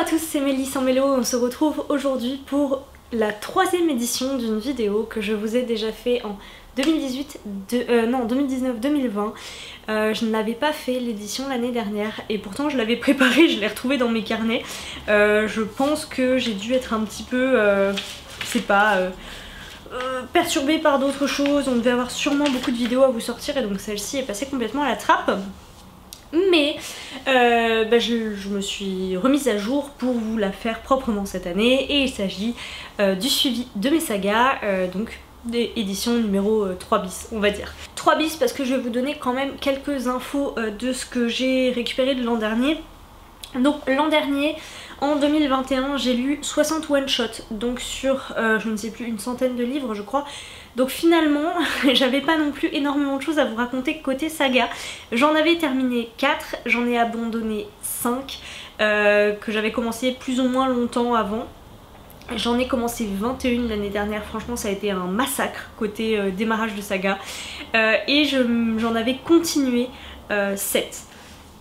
à tous, c'est Mélie sans Mélo. On se retrouve aujourd'hui pour la 3e édition d'une vidéo que je vous ai déjà fait en 2019-2020. Je n'avais pas fait l'édition l'année dernière et pourtant je l'avais préparée, je l'ai retrouvée dans mes carnets. Je pense que j'ai dû être un petit peu, je sais pas, perturbée par d'autres choses. On devait avoir sûrement beaucoup de vidéos à vous sortir et donc celle-ci est passée complètement à la trappe. Mais je me suis remise à jour pour vous la faire proprement cette année et il s'agit du suivi de mes sagas, donc des éditions numéro 3 bis on va dire. 3 bis parce que je vais vous donner quand même quelques infos de ce que j'ai récupéré de l'an dernier. Donc l'an dernier, en 2021, j'ai lu 60 one-shots, donc sur je ne sais plus, une centaine de livres je crois. Donc finalement, j'avais pas non plus énormément de choses à vous raconter côté saga. J'en avais terminé 4, j'en ai abandonné 5, que j'avais commencé plus ou moins longtemps avant. J'en ai commencé 21 l'année dernière, franchement ça a été un massacre côté démarrage de saga. Et j'en avais continué 7.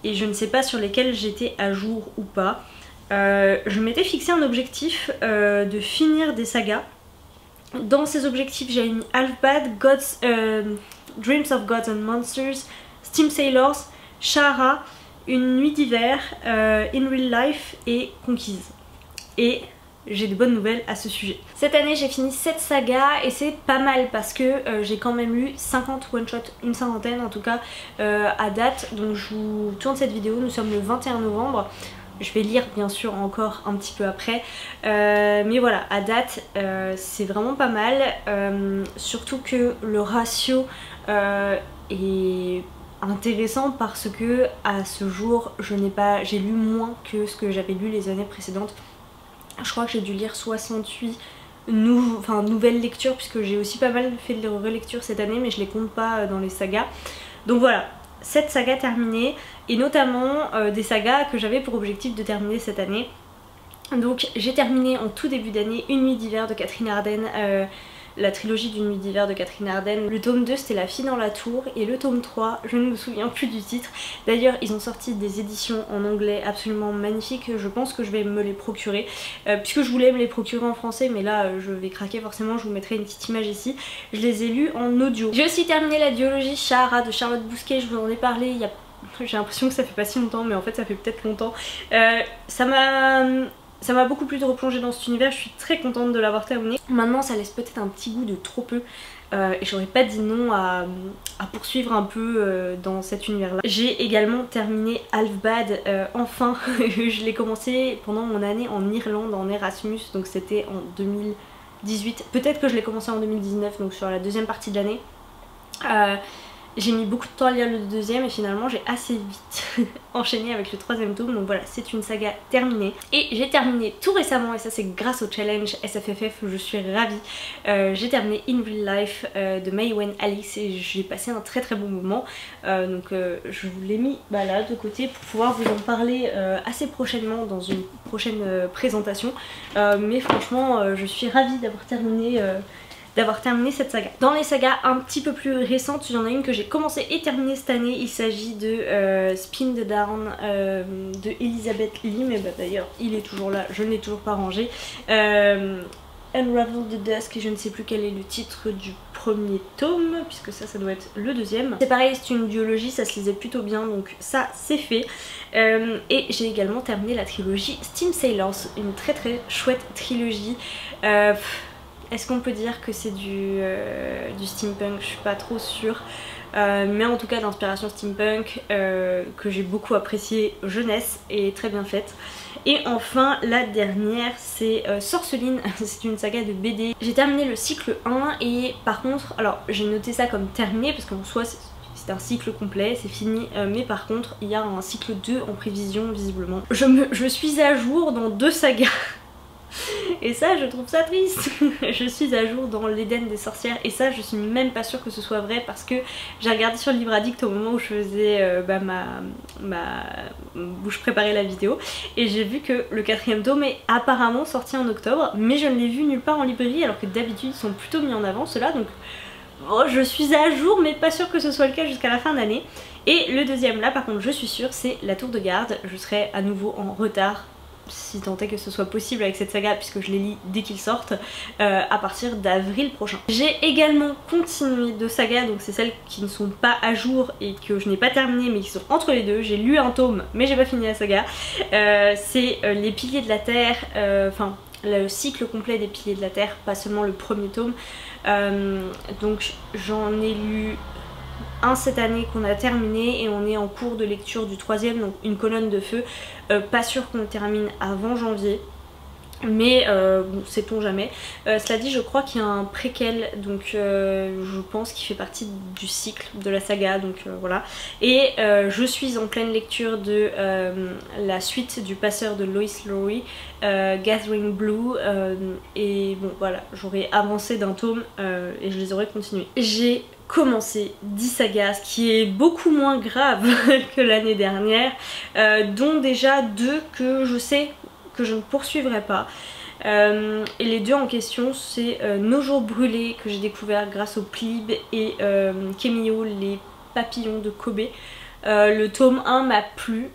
Et je ne sais pas sur lesquels j'étais à jour ou pas. Je m'étais fixé un objectif de finir des sagas. Dans ces objectifs j'ai mis Half-Bad, Dreams of Gods and Monsters, Steam Sailors, Shahara, Une nuit d'hiver, In Real Life et Conquise. Et j'ai de bonnes nouvelles à ce sujet. Cette année j'ai fini 7 sagas et c'est pas mal parce que j'ai quand même lu 50 one-shots, une cinquantaine en tout cas à date. Donc je vous tourne cette vidéo, nous sommes le 21 novembre. Je vais lire bien sûr encore un petit peu après, mais voilà, à date c'est vraiment pas mal, surtout que le ratio est intéressant parce que à ce jour j'ai lu moins que ce que j'avais lu les années précédentes. Je crois que j'ai dû lire 68 nouvelles lectures puisque j'ai aussi pas mal fait de relectures cette année mais je les compte pas dans les sagas. Donc voilà, 7 sagas terminées et notamment des sagas que j'avais pour objectif de terminer cette année. Donc j'ai terminé en tout début d'année Une nuit d'hiver de Catherine Arden, la trilogie d'Une nuit d'hiver de Catherine Arden. Le tome 2 c'était La fille dans la tour et le tome 3 je ne me souviens plus du titre. D'ailleurs ils ont sorti des éditions en anglais absolument magnifiques, je pense que je vais me les procurer puisque je voulais me les procurer en français mais là je vais craquer forcément, je vous mettrai une petite image ici. Je les ai lus en audio. J'ai aussi terminé la duologie Shahara de Charlotte Bousquet, je vous en ai parlé il y a... J'ai l'impression que ça fait pas si longtemps mais en fait ça fait peut-être longtemps. Ça m'a beaucoup plu de replonger dans cet univers, je suis très contente de l'avoir terminé. Maintenant ça laisse peut-être un petit goût de trop peu et j'aurais pas dit non à poursuivre un peu dans cet univers là. J'ai également terminé Half-Bad, enfin. Je l'ai commencé pendant mon année en Irlande en Erasmus, donc c'était en 2018. Peut-être que je l'ai commencé en 2019, donc sur la deuxième partie de l'année. J'ai mis beaucoup de temps à lire le deuxième et finalement j'ai assez vite enchaîné avec le 3e tome, donc voilà, c'est une saga terminée. Et j'ai terminé tout récemment, et ça c'est grâce au challenge SFFF, je suis ravie, j'ai terminé In Real Life de May Wen Alice et j'ai passé un très très bon moment. Donc je vous l'ai mis là de côté pour pouvoir vous en parler assez prochainement dans une prochaine présentation. Mais franchement je suis ravie d'avoir terminé cette saga. Dans les sagas un petit peu plus récentes, il y en a une que j'ai commencé et terminée cette année. Il s'agit de Spin the Down de Elizabeth Lee, mais d'ailleurs il est toujours là, je ne l'ai toujours pas rangé. Unravel the Dusk, et je ne sais plus quel est le titre du premier tome, puisque ça doit être le deuxième. C'est pareil, c'est une duologie, ça se lisait plutôt bien, donc ça c'est fait. Et j'ai également terminé la trilogie Steam Sailors, une très très chouette trilogie. Est-ce qu'on peut dire que c'est du steampunk? Je suis pas trop sûre. Mais en tout cas d'inspiration steampunk que j'ai beaucoup apprécié jeunesse et très bien faite. Et enfin la dernière c'est Sorceline, c'est une saga de BD. J'ai terminé le cycle 1 et par contre, alors j'ai noté ça comme terminé parce qu'en soi c'est un cycle complet, c'est fini, mais par contre il y a un cycle 2 en prévision visiblement. Je suis à jour dans 2 sagas. Et ça je trouve ça triste. Je suis à jour dans l'Éden des sorcières et ça je suis même pas sûre que ce soit vrai parce que j'ai regardé sur le livre addict au moment où je faisais où je préparais la vidéo et j'ai vu que le 4e tome est apparemment sorti en octobre mais je ne l'ai vu nulle part en librairie alors que d'habitude ils sont plutôt mis en avant ceux-là, donc oh, je suis à jour mais pas sûre que ce soit le cas jusqu'à la fin d'année. Et le deuxième là par contre je suis sûre c'est La Tour de Garde, je serai à nouveau en retard si tant est que ce soit possible avec cette saga puisque je les lis dès qu'ils sortent, à partir d'avril prochain. J'ai également continué 2 sagas, donc c'est celles qui ne sont pas à jour et que je n'ai pas terminé mais qui sont entre les deux. J'ai lu un tome mais j'ai pas fini la saga. C'est les Piliers de la Terre, enfin le cycle complet des Piliers de la Terre, pas seulement le premier tome. Donc j'en ai lu un cette année qu'on a terminé et on est en cours de lecture du 3e, donc Une colonne de feu. Pas sûr qu'on le termine avant janvier, mais bon, sait-on jamais. Cela dit, je crois qu'il y a un préquel, donc je pense qu'il fait partie du cycle de la saga, donc voilà. Et je suis en pleine lecture de la suite du passeur de Lois Lowry, Gathering Blue, et bon voilà, j'aurais avancé d'un tome et je les aurais continués. J'ai commencé 10 sagas, ce qui est beaucoup moins grave que l'année dernière, dont déjà 2 que je sais que je ne poursuivrai pas. Et les 2 en question, c'est Nos jours brûlés que j'ai découvert grâce au Plib et Kemio, les papillons de Kobe. Le tome 1 m'a plu.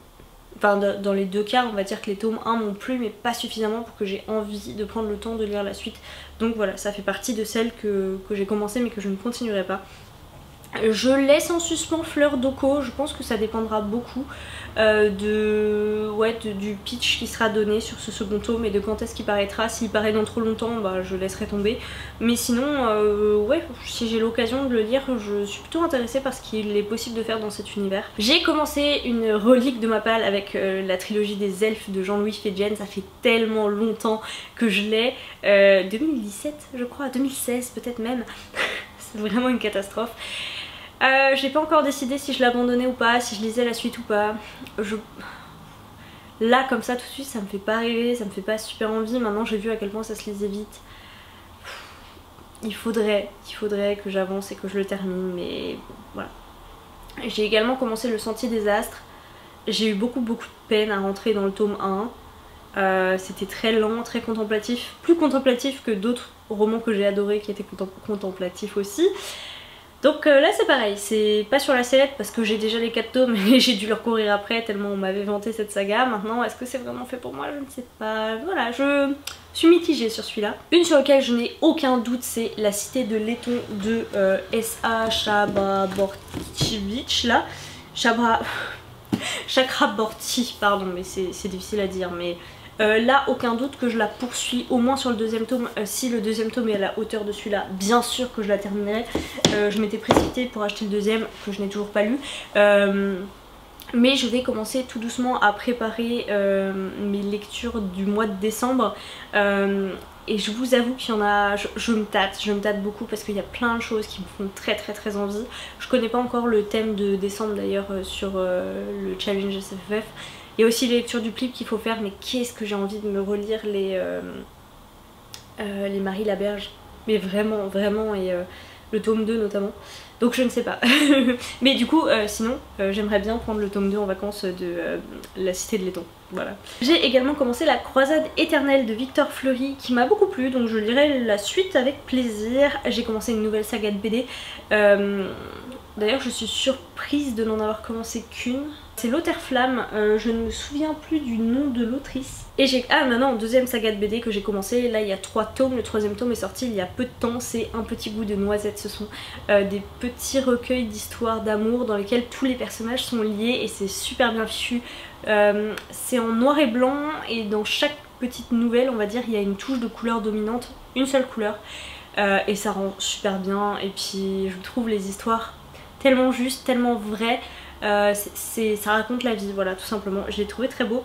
Enfin dans les 2 cas on va dire que les tomes 1 m'ont plu mais pas suffisamment pour que j'ai envie de prendre le temps de lire la suite. Donc voilà, ça fait partie de celles que j'ai commencé mais que je ne continuerai pas. Je laisse en suspens Fleur d'Oko, je pense que ça dépendra beaucoup du pitch qui sera donné sur ce second tome et de quand est-ce qu'il paraîtra. S'il paraît dans trop longtemps, bah, je laisserai tomber. Mais sinon, ouais, si j'ai l'occasion de le lire, je suis plutôt intéressée par ce qu'il est possible de faire dans cet univers. J'ai commencé une relique de ma palle avec la trilogie des elfes de Jean-Louis Fedjen. Ça fait tellement longtemps que je l'ai. 2017 je crois, 2016 peut-être même. C'est vraiment une catastrophe. J'ai pas encore décidé si je l'abandonnais ou pas, si je lisais la suite ou pas. Là comme ça tout de suite ça me fait pas rêver, ça me fait pas super envie. Maintenant j'ai vu à quel point ça se lisait vite. Il faudrait que j'avance et que je le termine, mais bon, voilà. J'ai également commencé Le Sentier des Astres. J'ai eu beaucoup de peine à rentrer dans le tome 1. C'était très lent, très contemplatif. Plus contemplatif que d'autres romans que j'ai adorés qui étaient contemplatifs aussi. Donc là c'est pareil, c'est pas sur la sellette parce que j'ai déjà les 4 tomes et j'ai dû leur courir après tellement on m'avait vanté cette saga. Maintenant est-ce que c'est vraiment fait pour moi, je ne sais pas. Voilà, je suis mitigée sur celui-là. Une sur laquelle je n'ai aucun doute, c'est La Cité de Laiton de S.A. Chakraborty là. Chakraborty, pardon, mais c'est difficile à dire, mais là aucun doute que je la poursuis au moins sur le 2e tome. Si le 2e tome est à la hauteur de celui-là, bien sûr que je la terminerai. Je m'étais précipitée pour acheter le 2e que je n'ai toujours pas lu. Mais je vais commencer tout doucement à préparer mes lectures du mois de décembre. Et je vous avoue qu'il y en a, je me tâte beaucoup parce qu'il y a plein de choses qui me font très envie. Je connais pas encore le thème de décembre d'ailleurs sur le challenge SFF. Il y a aussi les lectures du Plib qu'il faut faire, mais qu'est-ce que j'ai envie de me relire les Marie Laberge. Mais vraiment, et le tome 2 notamment. Donc je ne sais pas. Mais du coup, sinon, j'aimerais bien prendre le tome 2 en vacances de La Cité de Laiton. Voilà. J'ai également commencé La Croisade éternelle de Victor Fleury qui m'a beaucoup plu, donc je lirai la suite avec plaisir. J'ai commencé une nouvelle saga de BD. D'ailleurs je suis surprise de n'en avoir commencé qu'une. C'est L'Auterflamme, je ne me souviens plus du nom de l'autrice. Et j'ai... Ah non, 2e saga de BD que j'ai commencé, là il y a 3 tomes, le 3e tome est sorti il y a peu de temps, c'est Un petit goût de noisette. Ce sont des petits recueils d'histoires d'amour dans lesquels tous les personnages sont liés et c'est super bien fichu. C'est en noir et blanc et dans chaque petite nouvelle on va dire il y a une touche de couleur dominante, une seule couleur. Et ça rend super bien et puis je trouve les histoires tellement justes, tellement vraies. Ça raconte la vie, voilà, tout simplement. Je l'ai trouvé très beau.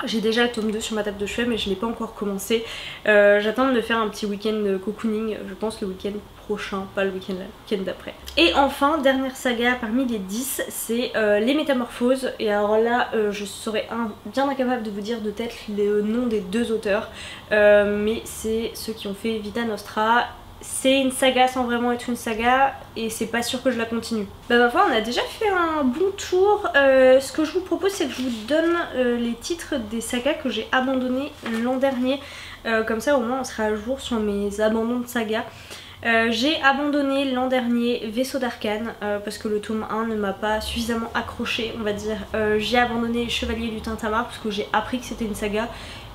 J'ai déjà le tome 2 sur ma table de chevet mais je l'ai pas encore commencé. J'attends de faire un petit week-end cocooning, je pense le week-end prochain, pas le week-end d'après. Et enfin, dernière saga parmi les 10, c'est Les Métamorphoses. Et alors là, je serais bien incapable de vous dire de tête le nom des 2 auteurs, mais c'est ceux qui ont fait Vita Nostra. C'est une saga sans vraiment être une saga et c'est pas sûr que je la continue. Bah ma foi, on a déjà fait un bon tour. Ce que je vous propose c'est que je vous donne les titres des sagas que j'ai abandonnés l'an dernier. Comme ça au moins on sera à jour sur mes abandons de saga. J'ai abandonné l'an dernier Vaisseau d'Arcane parce que le tome 1 ne m'a pas suffisamment accroché, on va dire. J'ai abandonné Chevalier du Tintamarre parce que j'ai appris que c'était une saga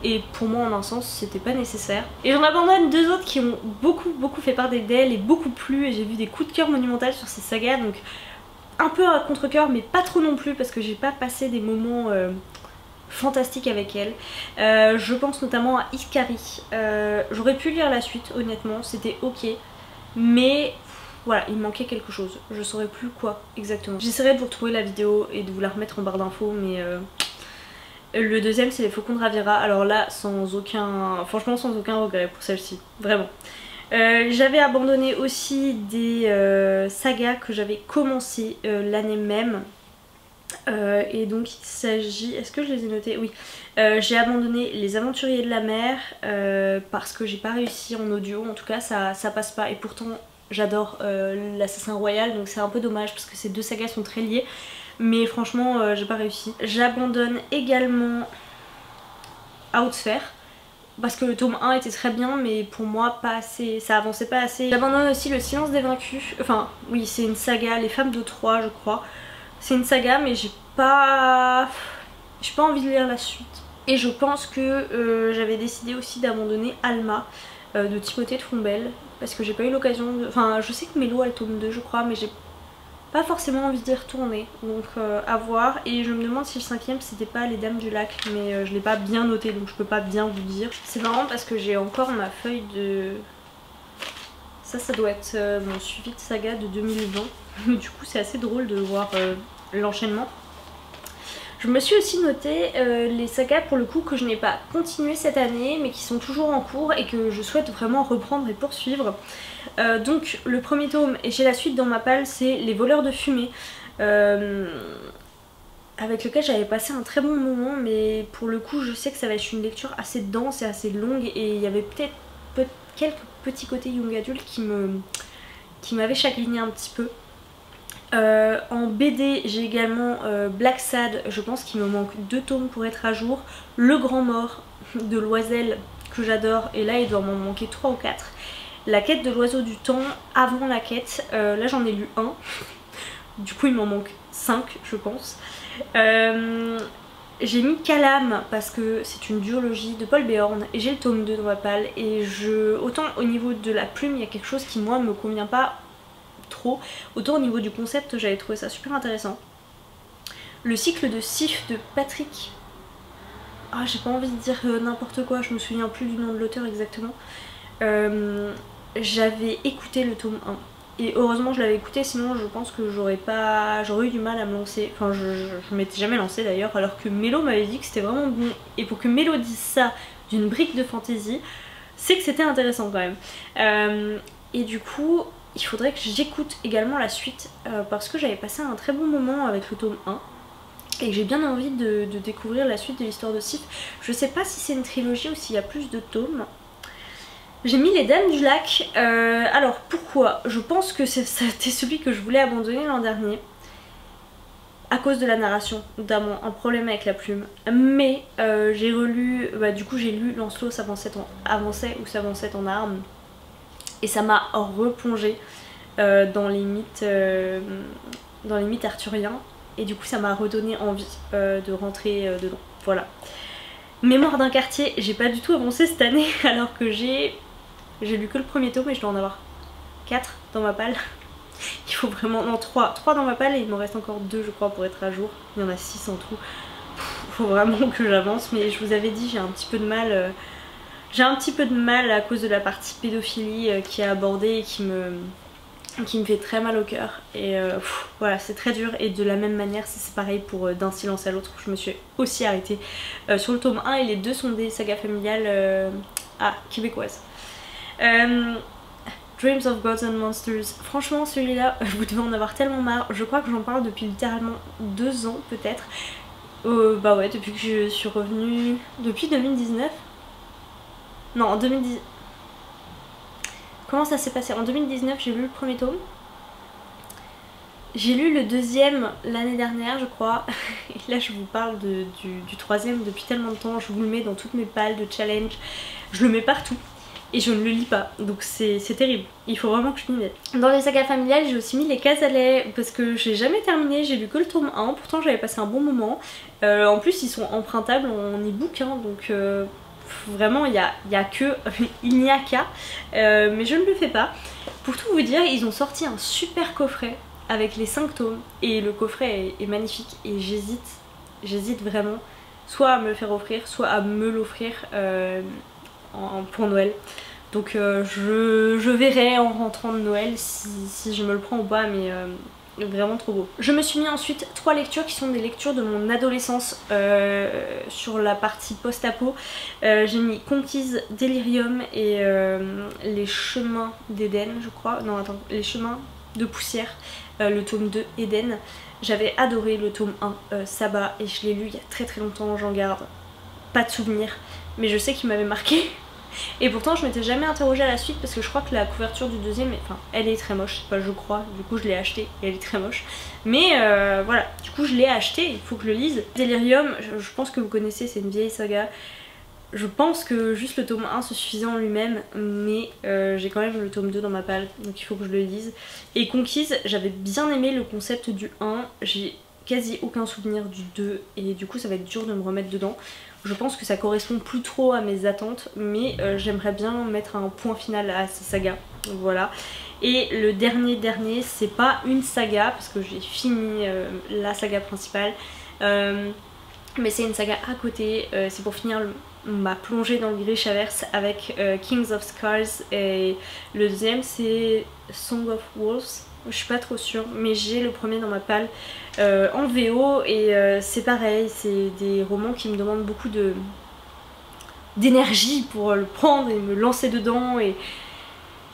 et pour moi en un sens c'était pas nécessaire. Et j'en abandonne deux autres qui ont beaucoup fait part d'elle et beaucoup plu, et j'ai vu des coups de cœur monumentaux sur ces sagas, donc un peu à contre-cœur mais pas trop non plus parce que j'ai pas passé des moments fantastiques avec elle. Je pense notamment à Hikari. J'aurais pu lire la suite honnêtement, c'était ok. Mais voilà, il manquait quelque chose. Je saurais plus quoi exactement. J'essaierai de vous retrouver la vidéo et de vous la remettre en barre d'infos, mais le deuxième c'est les Faucons de Ravira. Alors là, franchement sans aucun regret pour celle-ci, vraiment. J'avais abandonné aussi des sagas que j'avais commencé l'année même. Et donc il s'agit... Est-ce que je les ai notés? Oui. J'ai abandonné Les Aventuriers de la Mer parce que j'ai pas réussi en audio, en tout cas ça passe pas, et pourtant j'adore l'Assassin Royal, donc c'est un peu dommage parce que ces deux sagas sont très liées, mais franchement j'ai pas réussi. J'abandonne également Outsphere parce que le tome 1 était très bien mais pour moi pas assez, ça avançait pas assez. J'abandonne aussi Le Silence des Vaincus, enfin oui c'est une saga, Les Femmes de Troie je crois. C'est une saga mais j'ai pas envie de lire la suite. Et je pense que j'avais décidé aussi d'abandonner Alma de Timothée de Fombelle parce que j'ai pas eu l'occasion de... Enfin je sais que Mélo a le tome 2 je crois, mais j'ai pas forcément envie d'y retourner, donc à voir. Et je me demande si le cinquième c'était pas Les Dames du Lac, mais je l'ai pas bien noté donc je peux pas bien vous dire. C'est marrant parce que j'ai encore ma feuille de... Ça doit être mon suivi de saga de 2020. Du coup c'est assez drôle de voir l'enchaînement. Je me suis aussi noté les sagas pour le coup que je n'ai pas continué cette année mais qui sont toujours en cours et que je souhaite vraiment reprendre et poursuivre. Donc le premier tome, et j'ai la suite dans ma palle, c'est Les Voleurs de Fumée, avec lequel j'avais passé un très bon moment, mais pour le coup je sais que ça va être une lecture assez dense et assez longue, et il y avait peut-être quelques petits côtés young adulte qui m'avaient chagriné un petit peu. En BD j'ai également Black Sad, je pense qu'il me manque 2 tomes pour être à jour. Le Grand Mort de Loisel que j'adore, et là il doit m'en manquer 3 ou 4. La Quête de l'Oiseau du Temps avant la quête, là j'en ai lu 1, du coup il m'en manque 5 je pense. J'ai mis Calam parce que c'est une duologie de Paul Béorn et j'ai le tome 2 dans ma palle, et autant au niveau de la plume il y a quelque chose qui moi me convient pas trop, autant au niveau du concept j'avais trouvé ça super intéressant. Le cycle de Sif de Patrick, ah j'ai pas envie de dire n'importe quoi, je me souviens plus du nom de l'auteur exactement. J'avais écouté le tome 1 et heureusement je l'avais écouté, sinon je pense que j'aurais eu du mal à me lancer. Enfin je m'étais jamais lancée d'ailleurs, alors que Mélo m'avait dit que c'était vraiment bon, et pour que Mélo dise ça d'une brique de fantaisie, c'est que c'était intéressant quand même. Et du coup il faudrait que j'écoute également la suite parce que j'avais passé un très bon moment avec le tome 1 et que j'ai bien envie de découvrir la suite de l'histoire de Sif. Je sais pas si c'est une trilogie ou s'il y a plus de tomes. J'ai mis Les Dames du Lac, alors pourquoi? Je pense que c'était celui que je voulais abandonner l'an dernier à cause de la narration, notamment un problème avec la plume, mais j'ai relu, du coup j'ai lu Lancelot s'avançait en armes, et ça m'a replongé dans les mythes arthuriens, et du coup ça m'a redonné envie de rentrer dedans, voilà. Mémoire d'un quartier, j'ai pas du tout avancé cette année alors que j'ai lu que le premier tome et je dois en avoir 4 dans ma palle. Il faut vraiment... non, 3 dans ma palle, et il m'en reste encore 2 je crois pour être à jour. Il y en a 6 en tout. Faut vraiment que j'avance, mais je vous avais dit j'ai un petit peu de mal. J'ai un petit peu de mal à cause de la partie pédophilie qui est abordée et qui me fait très mal au cœur. Et voilà, c'est très dur, et de la même manière c'est pareil pour D'un silence à l'autre. Je me suis aussi arrêtée sur le tome 1 et les deux sont des sagas familiales québécoises. Dreams of Gods and Monsters, franchement celui-là vous devez en avoir tellement marre, je crois que j'en parle depuis littéralement 2 ans peut-être. Bah ouais, depuis que je suis revenue, depuis 2019. Non, en 2010. Comment ça s'est passé? En 2019 j'ai lu le premier tome. J'ai lu le deuxième l'année dernière je crois. Et là je vous parle du troisième depuis tellement de temps. Je vous le mets dans toutes mes palles de challenge. Je le mets partout. et je ne le lis pas, donc c'est terrible, il faut vraiment que je m'y mette. Dans les sagas familiales j'ai aussi mis les Casalets parce que j'ai jamais terminé, j'ai lu que le tome 1, pourtant j'avais passé un bon moment. En plus ils sont empruntables en e-book hein, donc vraiment il n'y a qu'à, mais je ne le fais pas. Pour tout vous dire, ils ont sorti un super coffret avec les 5 tomes et le coffret est magnifique et j'hésite vraiment soit à me le faire offrir, soit à me l'offrir pour Noël. Donc je verrai en rentrant de Noël si je me le prends ou pas, mais vraiment trop beau. Je me suis mis ensuite 3 lectures qui sont des lectures de mon adolescence sur la partie post-apo. J'ai mis Conquise, Delirium et Les Chemins d'Éden je crois. Non attends, Les Chemins de Poussière, le tome 2 Éden. J'avais adoré le tome 1 Sabbat et je l'ai lu il y a très longtemps, j'en garde pas de souvenirs, mais je sais qu'il m'avait marqué. Et pourtant je m'étais jamais interrogée à la suite parce que je crois que la couverture du deuxième, enfin elle est très moche, c'est pas je crois, du coup je l'ai acheté et elle est très moche. Mais voilà, du coup je l'ai acheté, il faut que je le lise. Delirium, je pense que vous connaissez, c'est une vieille saga. Je pense que juste le tome 1 se suffisait en lui-même, mais j'ai quand même le tome 2 dans ma palle, donc il faut que je le lise. Et Conquise, j'avais bien aimé le concept du 1, j'ai quasi aucun souvenir du 2 et du coup ça va être dur de me remettre dedans. Je pense que ça correspond plus trop à mes attentes, mais j'aimerais bien mettre un point final à ces sagas, voilà. Et le dernier, c'est pas une saga, parce que j'ai fini la saga principale, mais c'est une saga à côté, c'est pour finir ma plongée dans le Grishaverse avec Kings of Scars, et le deuxième c'est Song of Wolves. Je suis pas trop sûre, mais j'ai le premier dans ma palle en VO et c'est pareil, c'est des romans qui me demandent beaucoup d'énergie pour le prendre et me lancer dedans et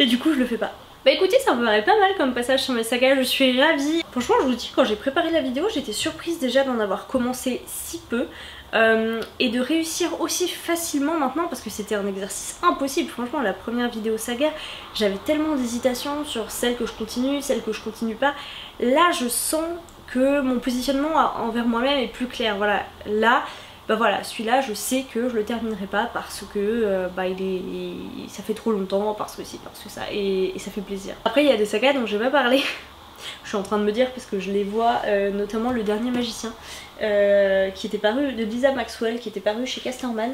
du coup je le fais pas. Bah écoutez, ça me paraît pas mal comme passage sur mes sagas, je suis ravie. Franchement je vous dis, quand j'ai préparé la vidéo j'étais surprise déjà d'en avoir commencé si peu. Et de réussir aussi facilement maintenant parce que c'était un exercice impossible. Franchement la première vidéo saga j'avais tellement d'hésitation sur celle que je continue, celle que je continue pas. Là je sens que mon positionnement envers moi-même est plus clair. Voilà, là bah voilà, celui-là je sais que je le terminerai pas parce que ça fait trop longtemps, parce que si, parce que ça, et ça fait plaisir. Après il y a des sagas dont je vais pas parler. Je suis en train de me dire parce que je les vois, notamment le dernier magicien qui était paru, de Lisa Maxwell, qui était paru chez Casterman.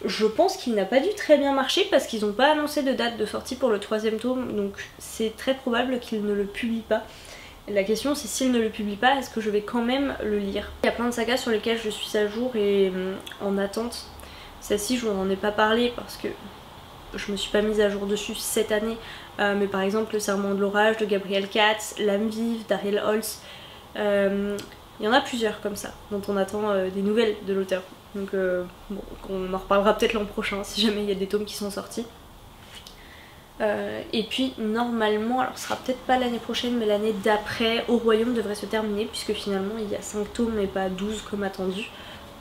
Je pense qu'il n'a pas dû très bien marcher parce qu'ils n'ont pas annoncé de date de sortie pour le 3e tome, donc c'est très probable qu'ils ne le publient pas. La question c'est s'ils ne le publient pas, est-ce que je vais quand même le lire? Il y a plein de sagas sur lesquelles je suis à jour et en attente. Celle-ci je vous en ai pas parlé parce que je me suis pas mise à jour dessus cette année, mais par exemple Le Serment de l'Orage de Gabriel Katz, L'âme vive d'Ariel Holz, il y en a plusieurs comme ça dont on attend des nouvelles de l'auteur, donc bon, on en reparlera peut-être l'an prochain si jamais il y a des tomes qui sont sortis. Et puis normalement, alors ce sera peut-être pas l'année prochaine mais l'année d'après, Au Royaume devrait se terminer puisque finalement il y a 5 tomes et pas 12 comme attendu,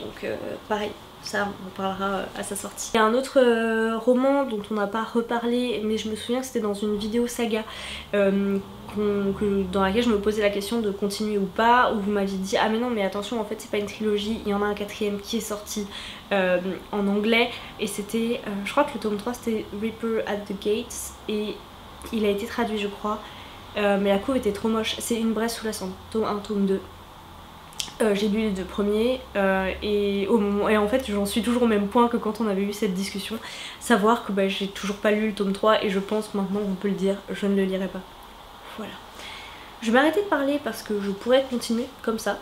donc pareil. Ça, on en parlera à sa sortie. Il y a un autre roman dont on n'a pas reparlé, mais je me souviens que c'était dans une vidéo saga dans laquelle je me posais la question de continuer ou pas, où vous m'aviez dit ah mais non mais attention en fait c'est pas une trilogie, il y en a un 4e qui est sorti en anglais, et c'était, je crois que le tome 3 c'était Reaper at the Gates, et il a été traduit je crois, mais la couve était trop moche. C'est Une Braise sous la cendre, tome 1, tome 2. J'ai lu les 2 premiers et en fait j'en suis toujours au même point que quand on avait eu cette discussion, savoir que bah, j'ai toujours pas lu le tome 3 et je pense maintenant on peut le dire, je ne le lirai pas. Voilà. Je vais arrêter de parler parce que je pourrais continuer comme ça,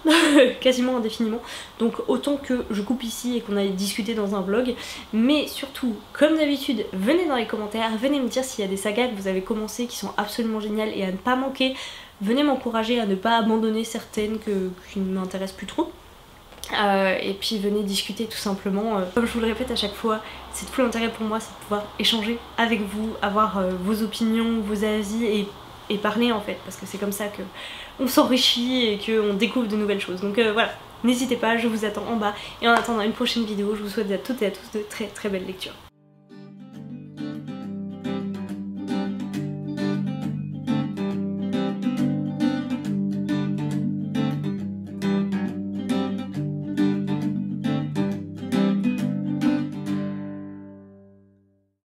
quasiment indéfiniment, donc autant que je coupe ici et qu'on aille discuter dans un vlog, mais surtout, comme d'habitude, venez dans les commentaires, venez me dire s'il y a des sagas que vous avez commencé qui sont absolument géniales et à ne pas manquer, venez m'encourager à ne pas abandonner certaines qui ne m'intéressent plus trop. Et puis venez discuter tout simplement. Comme je vous le répète à chaque fois, c'est tout l'intérêt pour moi, c'est de pouvoir échanger avec vous, avoir vos opinions, vos avis et parler en fait, parce que c'est comme ça qu'on s'enrichit et qu'on découvre de nouvelles choses. Donc voilà, n'hésitez pas, je vous attends en bas, et en attendant une prochaine vidéo, je vous souhaite à toutes et à tous de très belles lectures.